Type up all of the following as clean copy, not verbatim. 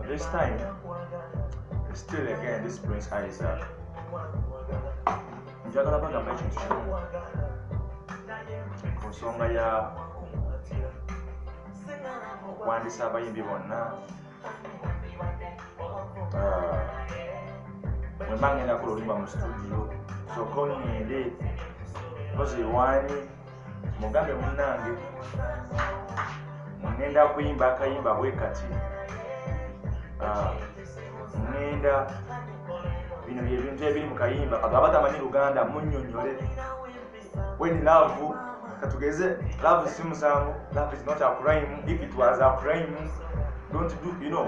This time, still again, this Prince Isaac. Njagala bagamba ekintu kimu ku nsonga ya okuwandiisa abayimbi bonna. Bwe mba ngenda kola oluyimba mu studio sooka onninde mpozi ewaanyi mugambe munnange ngenda kuyimba akayimba bwe kati ngenda bino byebintu ebiri mu kayimba agaba tamanyi Luganda munnyonnyole when love katugeze love si musango, love is not a crime. If it was a crime, don't do, you know.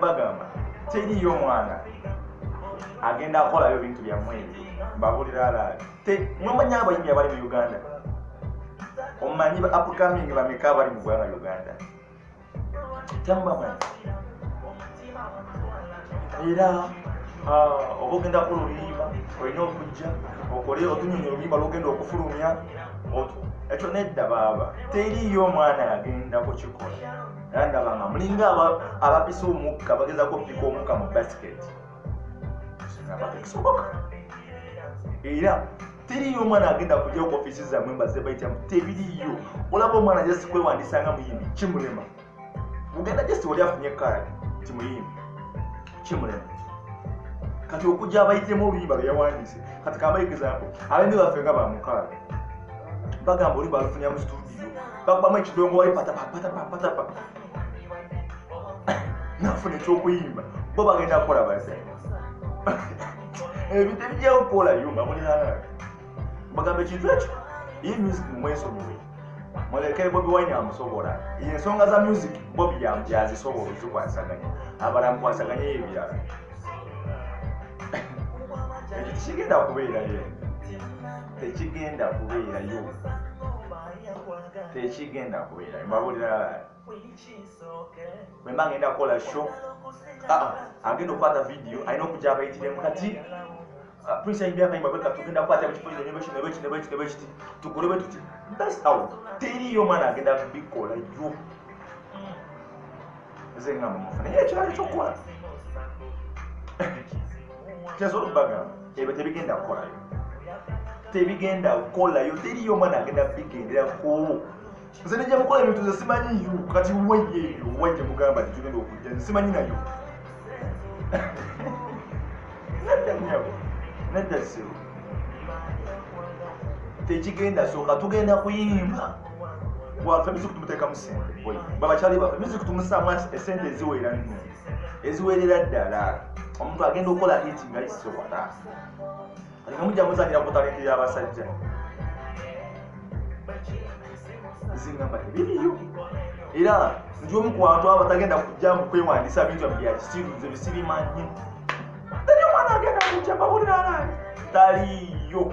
Bagamba teriyo mwana agenda akola ebintu bya mwezi mbabulira alaali mumanyi abayimbi abali mu Uganda, omanyi ba upcoming bameka bali mu ggwanga Uganda temumanyi era oba ogenda kola oluyimba olina okujja okole otunyonyi oluyimba lwogenda okufulumya ekyo nedda baaba teriyo omwana agenda kukikola. Era ndabanga mulinga abapisa omukka bagezako okupika omukka mu basket kisoboka. Era teriyo omwana agenda kujja ku ofiisi zammwe mbaze bayitamu tebiriyo. Olaba omwana just kwewandiisa nga muyimbi kimulema, ugenda just oli afunye kaadi kimuyimbi kimulema. Kati okujja abayitemu oluyimba lwe yawandiise kati kabayigezako abayimbi baffe nga bamukaaga bagamba oli balufunya mu studio bakubamu ekidongo wali patapatapatapa nafuna ekyokuyimba bo bagenda kukola baze ebintu ebijjawo kukolayo babulirana bagamba ekintu ekyo iyi music mumwesonyiwe mulekere Bobi Wine amusobola ensonga za music Bobi yazisobola zikwasaganya abalamu kwasaganya ebirala tekigenda kubeerayo tekigenda kubeerayo mbabulira bwe mba ngenda kukola show agenda okukwata video alina okujja abayitiremu kati Prince ayimbi akayimba bwe kati tugenda kukwata ekifo nebekiti tukole bwe tuti that's how teriyo omwana agenda kubikolayo nze nga mumufuna naye ekirala ekyokukola kyasobola okubagamba ebyo tebigenda kukolayo teriyo omwana agenda kubigenderako. Nze nejja mukola ebintu ze simanyiyo kati wajje mugamba ti tugenda okujja nze simanyi nayo nedda siro tekigenda soka tugenda kuyimba waffe music tumuteekamu sente babakyali baffe music tumusaamu esente eziwerera nnyo eziwerera ddala. Omuntu agenda okukola hiti nga lisobola nga mujja muzanyira ku talenti y'abasajja zingamba tebiriyo. Era nti omu ku bantu abo batagenda kujja mu kwewandiisa bintu bya kisiru nze bisibimanyi. Teri omwana agenda kujja mbabulira alaani taliyo.